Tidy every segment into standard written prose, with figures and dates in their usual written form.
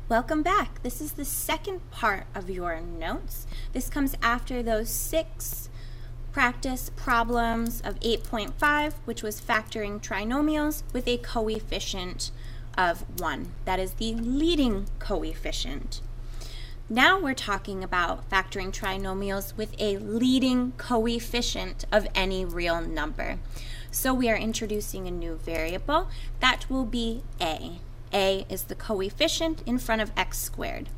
Welcome back. This is the second part of your notes. This comes after those 6 practice problems of 8.5, which was factoring trinomials with a coefficient of 1. That is the leading coefficient. Now we're talking about factoring trinomials with a leading coefficient of any real number. So we are introducing a new variable that will be a. A is the coefficient in front of x squared.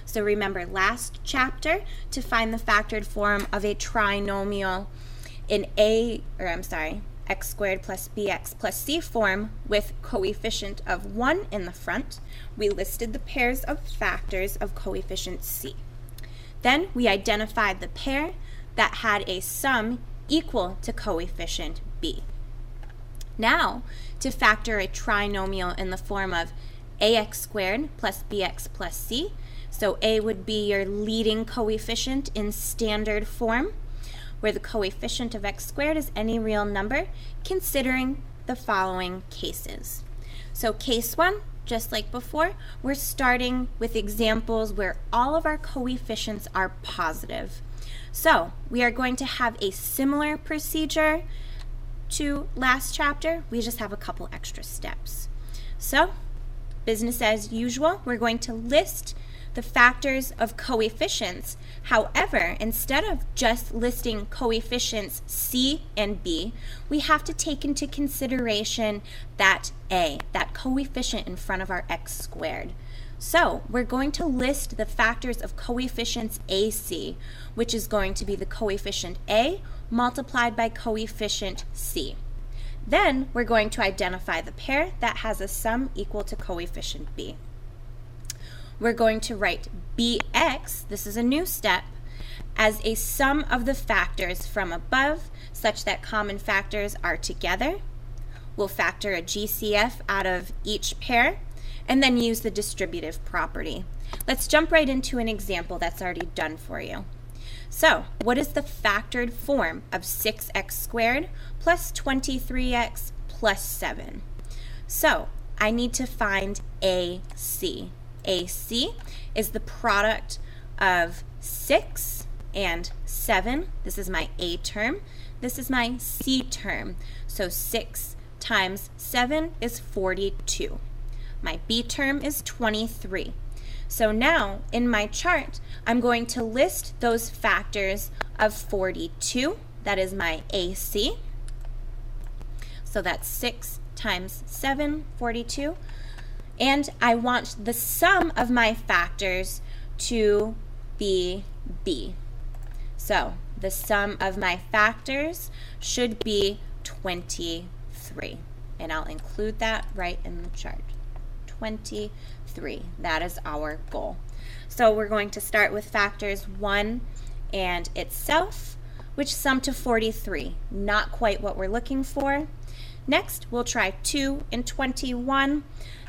So remember last chapter, to find the factored form of a trinomial in x squared plus bx plus c form with coefficient of 1 in the front, we listed the pairs of factors of coefficient c. Then we identified the pair that had a sum equal to coefficient b. Now, to factor a trinomial in the form of ax squared plus bx plus c, so a would be your leading coefficient in standard form, where the coefficient of x squared is any real number, considering the following cases. So case 1, just like before, we're starting with examples where all of our coefficients are positive. So we are going to have a similar procedure to last chapter. We just have a couple extra steps. So business as usual, we're going to list the factors of coefficients. However, instead of just listing coefficients c and b, we have to take into consideration that a, that coefficient in front of our x squared. So we're going to list the factors of coefficients ac, which is going to be the coefficient a multiplied by coefficient c. Then we're going to identify the pair that has a sum equal to coefficient b. We're going to write bx, this is a new step, as a sum of the factors from above such that common factors are together. We'll factor a GCF out of each pair and then use the distributive property. Let's jump right into an example that's already done for you. So, what is the factored form of 6x squared plus 23x plus 7? So, I need to find AC. AC is the product of 6 and 7. This is my A term. This is my C term. So 6 times 7 is 42. My B term is 23. So now, in my chart, I'm going to list those factors of 42. That is my AC. So that's 6 times 7, 42. And I want the sum of my factors to be B. So the sum of my factors should be 23. And I'll include that right in the chart. 23. That is our goal. So we're going to start with factors 1 and itself, which sum to 43. Not quite what we're looking for. Next, we'll try 2 and 21.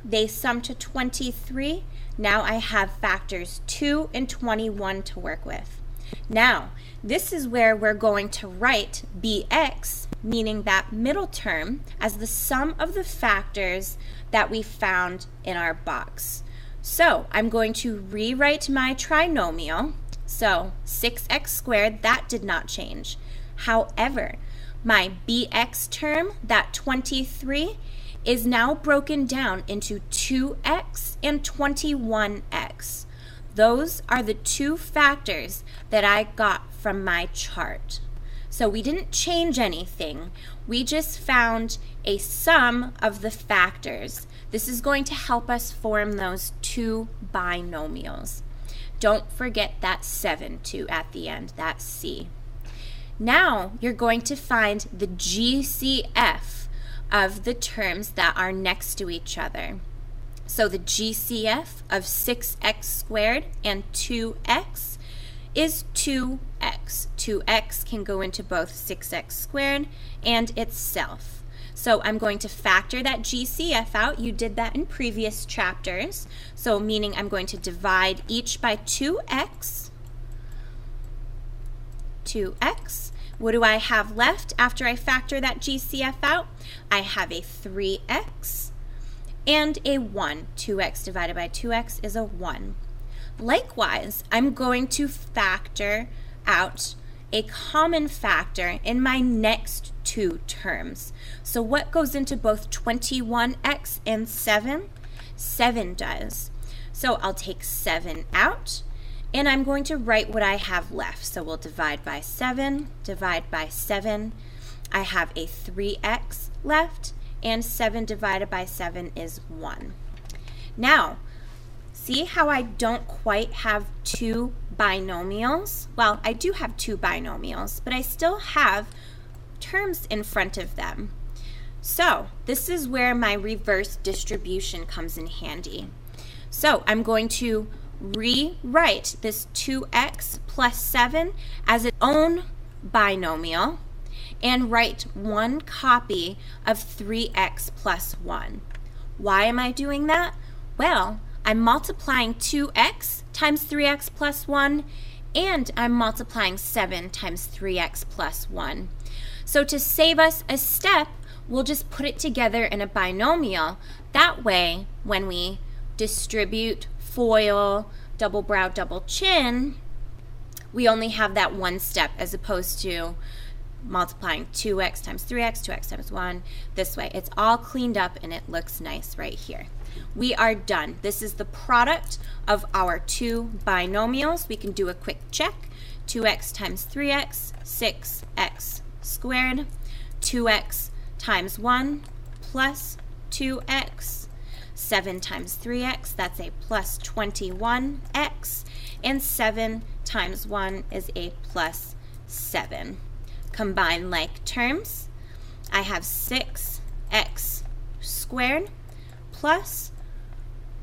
They sum to 23. Now I have factors 2 and 21 to work with. Now, this is where we're going to write bx, meaning that middle term, as the sum of the factors that we found in our box. So I'm going to rewrite my trinomial. So 6x squared, that did not change. However, my bx term, that 23, is now broken down into 2x and 21x. Those are the two factors that I got from my chart. So we didn't change anything. We just found a sum of the factors. This is going to help us form those two binomials. Don't forget that 7 too at the end, that's C. Now you're going to find the GCF of the terms that are next to each other. So the GCF of 6x squared and 2x is 2x. 2x can go into both 6x squared and itself. So I'm going to factor that GCF out. You did that in previous chapters. So meaning I'm going to divide each by 2x. 2x. What do I have left after I factor that GCF out? I have a 3x and a 1. 2x divided by 2x is a 1. Likewise, I'm going to factor out a common factor in my next two terms. So what goes into both 21x and 7? 7 does. So I'll take 7 out, and I'm going to write what I have left. So we'll divide by 7, divide by 7. I have a 3x left, and 7 divided by 7 is 1. Now, see how I don't quite have two binomials? Well, I do have two binomials, but I still have terms in front of them. So this is where my reverse distribution comes in handy. So I'm going to rewrite this 2x plus 7 as its own binomial and write one copy of 3x plus 1. Why am I doing that? Well, I'm multiplying 2x times 3x plus 1, and I'm multiplying 7 times 3x plus 1. So to save us a step, we'll just put it together in a binomial. That way, when we distribute, FOIL, double brow, double chin, we only have that one step as opposed to multiplying 2x times 3x, 2x times 1, this way. It's all cleaned up and it looks nice right here. We are done. This is the product of our two binomials. We can do a quick check. 2x times 3x, 6x squared. 2x times 1 plus 2x. 7 times 3x, that's a plus 21x. And 7 times 1 is a plus 7. Combine like terms. I have 6x squared plus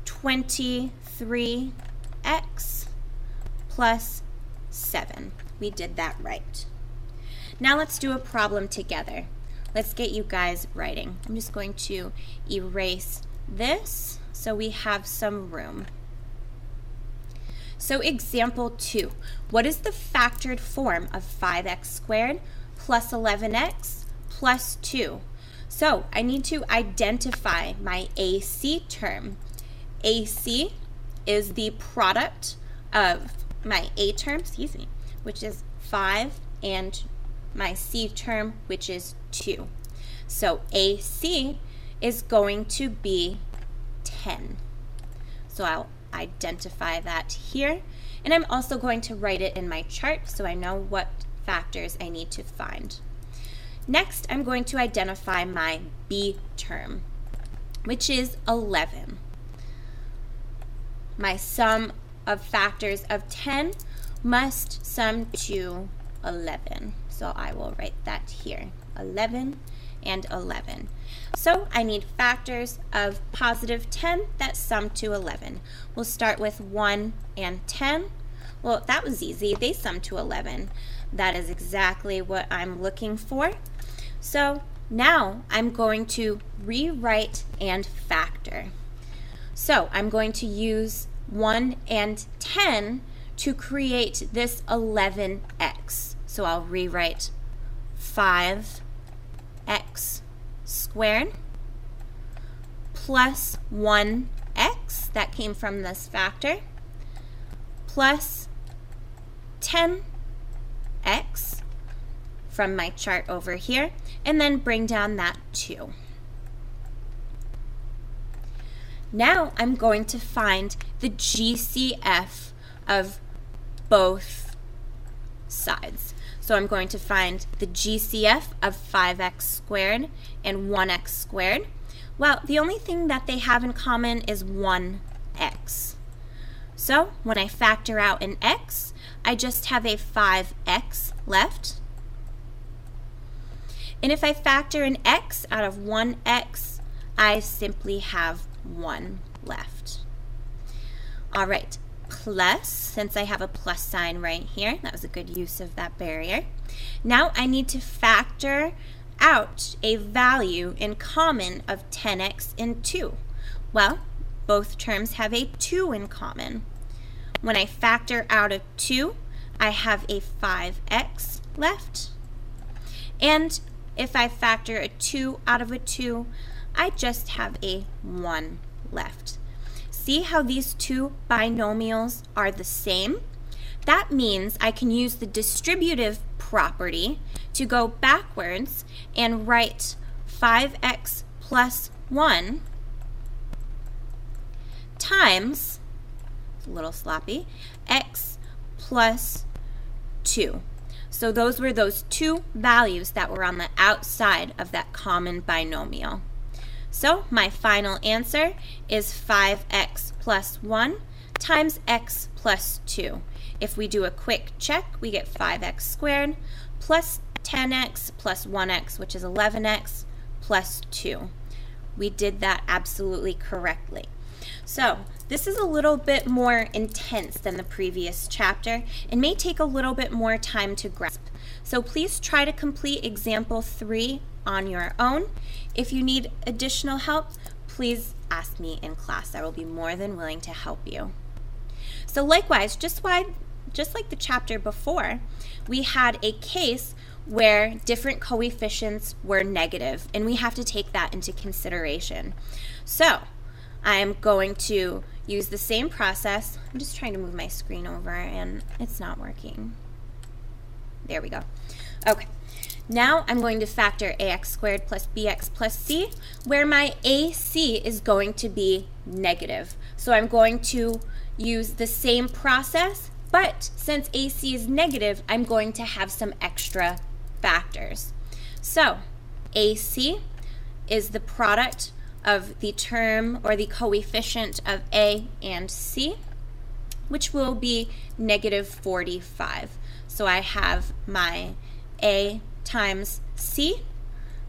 23x plus 7. We did that right. Now let's do a problem together. Let's get you guys writing. I'm just going to erase this so we have some room. So example 2. What is the factored form of 5x squared plus 11x plus 2? So I need to identify my AC term. AC is the product of my A term, which is 5, and my C term, which is 2. So AC is going to be 10. So I'll identify that here. And I'm also going to write it in my chart so I know what factors I need to find. Next, I'm going to identify my B term, which is 11. My sum of factors of 10 must sum to 11. So I will write that here, 11 and 11. So I need factors of positive 10 that sum to 11. We'll start with 1 and 10. Well, that was easy. They sum to 11. That is exactly what I'm looking for. So now I'm going to rewrite and factor. So I'm going to use 1 and 10 to create this 11x. So I'll rewrite 5x squared plus 1x, that came from this factor, plus 10x from my chart over here, and then bring down that 2. Now I'm going to find the GCF of both sides. So I'm going to find the GCF of 5x squared and 1x squared. Well, the only thing that they have in common is 1x. So when I factor out an x, I just have a 5x left. And if I factor an x out of 1x, I simply have 1 left. All right. Plus, since I have a plus sign right here, that was a good use of that barrier. Now I need to factor out a value in common of 10x and 2. Well, both terms have a 2 in common. When I factor out a 2, I have a 5x left. And if I factor a 2 out of a 2, I just have a 1 left. See how these two binomials are the same? That means I can use the distributive property to go backwards and write 5x plus 1 times, it's a little sloppy, x plus 2. So those were those two values that were on the outside of that common binomial. So my final answer is 5x plus 1 times x plus 2. If we do a quick check, we get 5x squared plus 10x plus 1x, which is 11x, plus 2. We did that absolutely correctly. So this is a little bit more intense than the previous chapter and may take a little bit more time to grasp. So please try to complete example 3 on your own. If you need additional help, please ask me in class. I will be more than willing to help you. So likewise, just like the chapter before, we had a case where different coefficients were negative, and we have to take that into consideration. So I'm going to use the same process. I'm just trying to move my screen over and it's not working. There we go. Okay. Now I'm going to factor ax squared plus bx plus c, where my ac is going to be negative. So I'm going to use the same process, but since ac is negative, I'm going to have some extra factors. So ac is the product of the term or the coefficient of a and c, which will be negative 45. So I have my a times c.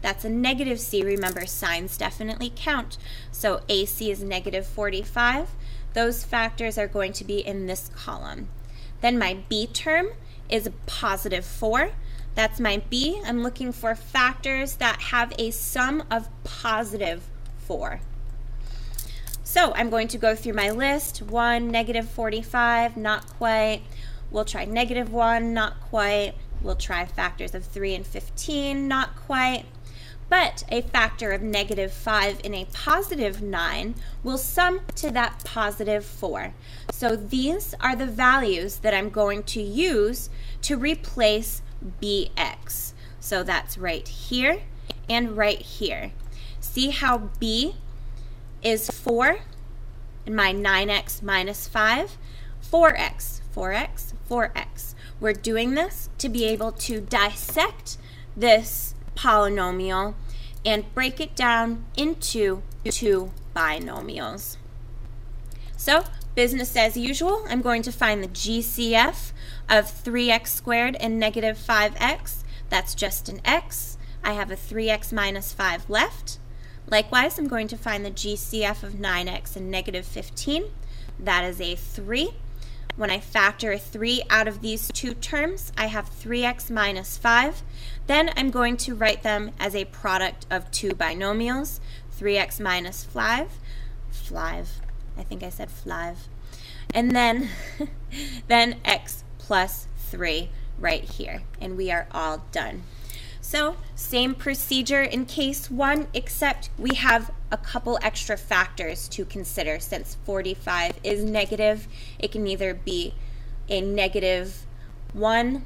That's a negative c. Remember, signs definitely count. So ac is negative 45. Those factors are going to be in this column. Then my b term is a positive 4. That's my b. I'm looking for factors that have a sum of positive 4. So I'm going to go through my list. 1, negative 45, not quite. We'll try negative 1, not quite. We'll try factors of 3 and 15, not quite. But a factor of negative 5 and a positive 9 will sum to that positive 4. So these are the values that I'm going to use to replace bx. So that's right here and right here. See how b is 4 and my 9x minus 5? 4x, 4x, 4x. We're doing this to be able to dissect this polynomial and break it down into two binomials. So, business as usual, I'm going to find the GCF of 3x squared and negative 5x. That's just an x. I have a 3x minus 5 left. Likewise, I'm going to find the GCF of 9x and negative 15. That is a 3. When I factor a 3 out of these two terms, I have 3x minus 5. Then I'm going to write them as a product of two binomials, 3x minus 5, I think I said 5, and then, then x plus 3 right here, and we are all done. So same procedure in case 1, except we have a couple extra factors to consider. Since 45 is negative, it can either be a negative 1,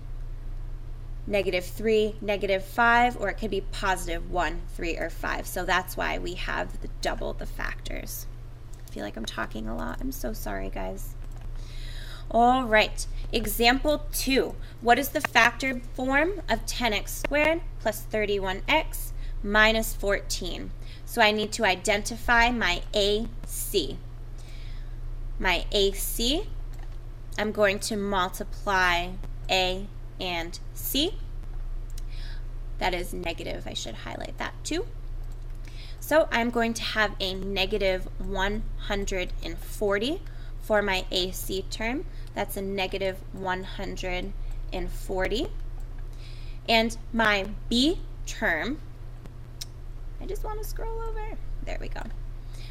negative 3, negative 5, or it could be positive 1, 3, or 5. So that's why we have double the factors. I feel like I'm talking a lot. I'm so sorry, guys. All right, example 2. What is the factored form of 10x squared plus 31x minus 14? So I need to identify my AC. My AC, I'm going to multiply A and C. That is negative. I should highlight that too. So I'm going to have a negative 140 for my AC term. That's a negative 140. And my B term, I just want to scroll over. There we go.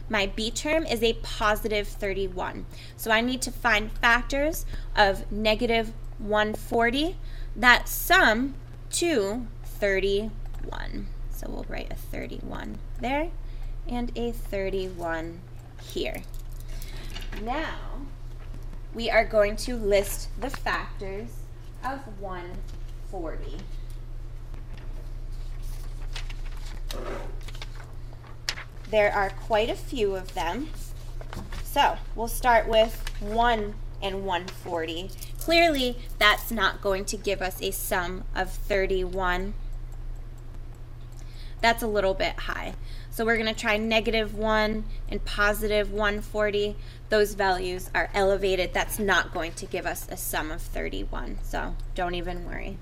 My B term is a positive 31. So I need to find factors of negative 140 that sum to 31. So we'll write a 31 there and a 31 here. Now, we are going to list the factors of 140. There are quite a few of them. So we'll start with 1 and 140. Clearly, that's not going to give us a sum of 31. That's a little bit high. So we're going to try -1 and positive 140. Those values are elevated. That's not going to give us a sum of 31, so don't even worry.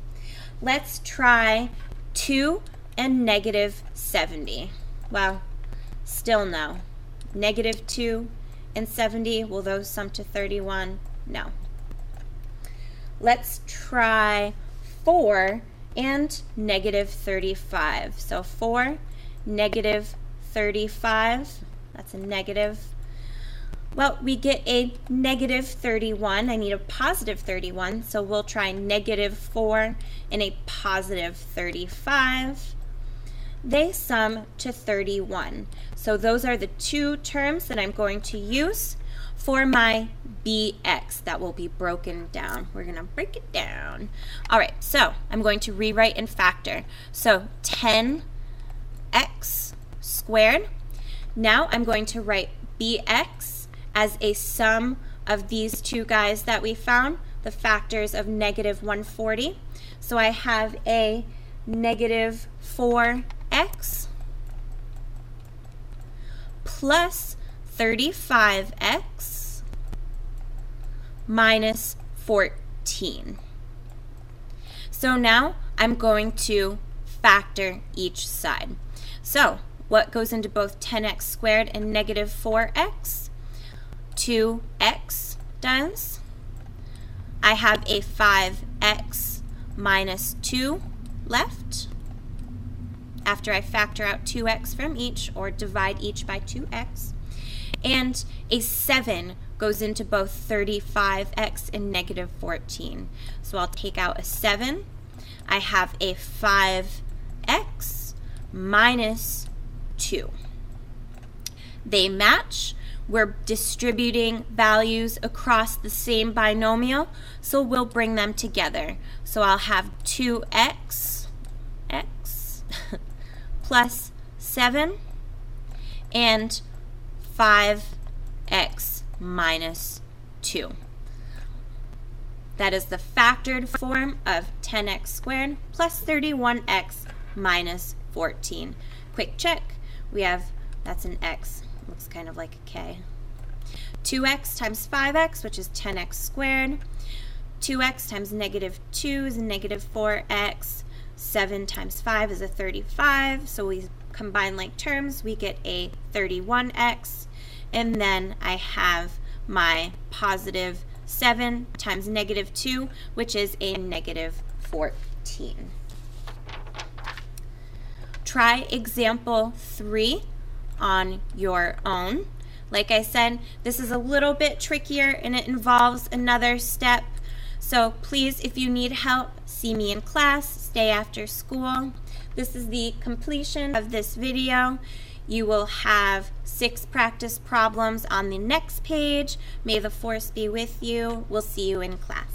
Let's try 2 and -70. Well, still no. -2 and 70, will those sum to 31? No. Let's try 4 and -35. So 4, -35, that's a negative. Well, we get a -31. I need a positive 31, so we'll try -4 and a positive 35. They sum to 31. So those are the two terms that I'm going to use for my bx that will be broken down. We're going to break it down. All right, so I'm going to rewrite and factor. So 10x squared. Now I'm going to write bx as a sum of these two guys that we found, the factors of -140. So I have a -4x plus 35x minus 14. So now I'm going to factor each side. So what goes into both 10x squared and -4x? 2x does. I have a 5x minus 2 left after I factor out 2x from each or divide each by 2x. And a 7 goes into both 35x and -14. So I'll take out a 7. I have a 5x minus 2. They match. We're distributing values across the same binomial, so we'll bring them together. So I'll have 2x plus 7 and 5x minus 2. That is the factored form of 10x squared plus 31x minus 14. Quick check. We have, that's an x. Looks kind of like a k. 2x times 5x, which is 10x squared. 2x times -2 is a -4x. 7 times 5 is a 35. So we combine like terms. We get a 31x. And then I have my positive 7 times -2, which is a -14. Try example 3 on your own. Like I said, this is a little bit trickier and it involves another step. So please, if you need help, see me in class, stay after school. This is the completion of this video. You will have 6 practice problems on the next page. May the force be with you. We'll see you in class.